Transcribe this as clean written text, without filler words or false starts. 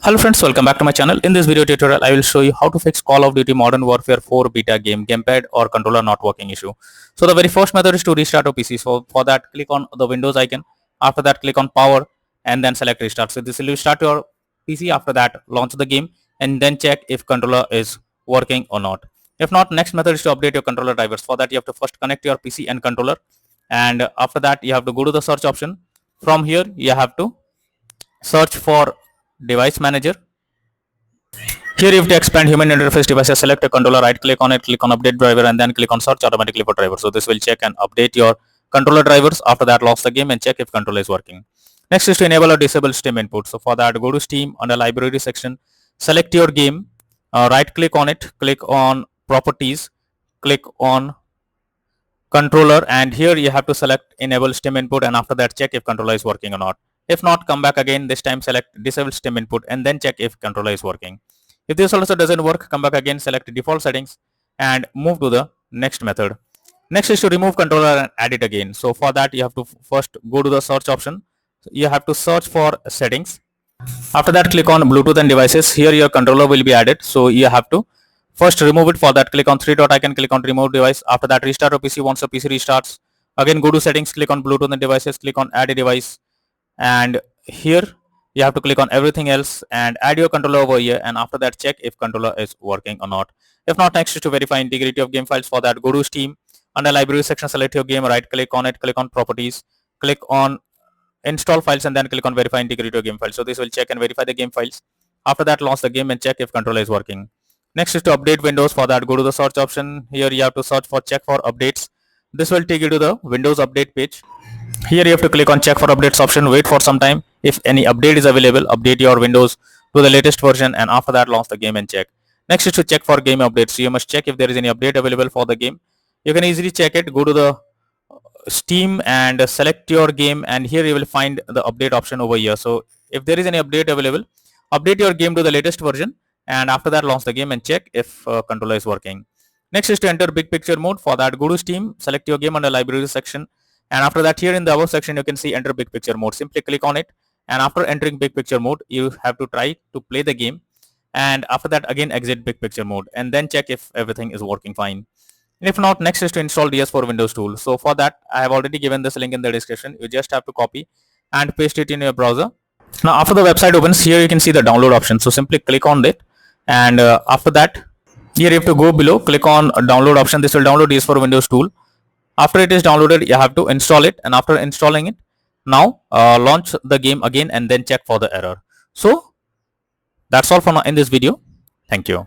Hello friends, welcome back to my channel. In this video tutorial, I will show you how to fix Call of Duty Modern Warfare 4 beta game Gamepad or controller not working issue. So the very first method is to restart your PC. So for that, click on the Windows icon. After that, click on Power and then select Restart. So this will restart your PC. After that, launch the game and then check if controller is working or not. If not, next method is to update your controller drivers. For that, you have to first connect your PC and controller, and after that, you have to go to the search option. From here, you have to search for device manager. Here you have to expand human interface devices, select a controller, right click on it, click on update driver and then click on search automatically for driver. So this will check and update your controller drivers. After that, launch the game and check if controller is working. Next is to enable or disable Steam input. So for that, go to Steam under library section, select your game, right click on it, click on properties, click on controller, and here you have to select enable Steam input, and after that check if controller is working or not. If not, come back again, this time select disable Steam input and then check if controller is working. If this also doesn't work, come back again, select default settings and move to the next method. Next is to remove controller and add it again. So for that, you have to first go to the search option. You have to search for settings. After that, click on Bluetooth and devices. Here your controller will be added. So you have to first remove it. For that, click on three dot icon, click on remove device. After that, restart your PC. Once your PC restarts, again go to settings, click on Bluetooth and devices, click on add a device, and here you have to click on everything else and add your controller over here, and after that check if controller is working or not. If not, next is to verify integrity of game files. For that, go to Steam, under library section, select your game, right click on it, click on properties, click on install files and then click on verify integrity of game files. So this will check and verify the game files. After that, launch the game and check if controller is working. Next is to update Windows. For that, go to the search option. Here you have to search for check for updates. This will take you to the Windows update page. Here you have to click on check for updates option, wait for some time. If any update is available, update your Windows to the latest version, and after that launch the game and check. Next is to check for game updates. So you must check if there is any update available for the game. You can easily check it. Go to the Steam and select your game, and here you will find the update option over here. So if there is any update available, update your game to the latest version, and after that launch the game and check if controller is working. Next is to enter big picture mode. For that, go to Steam, select your game under library section, and after that, here in the above section you can see enter big picture mode. Simply click on it, and after entering big picture mode, you have to try to play the game, and after that again exit big picture mode and then check if everything is working fine. And if not, next is to install DS for Windows tool. So for that, I have already given this link in the description. You just have to copy and paste it in your browser. Now after the website opens, here you can see the download option. So simply click on it, and after that, here you have to go below, click on download option. This will download DS for Windows tool. After it is downloaded, you have to install it, and after installing it, now launch the game again and then check for the error. So that's all for now in this video. Thank you.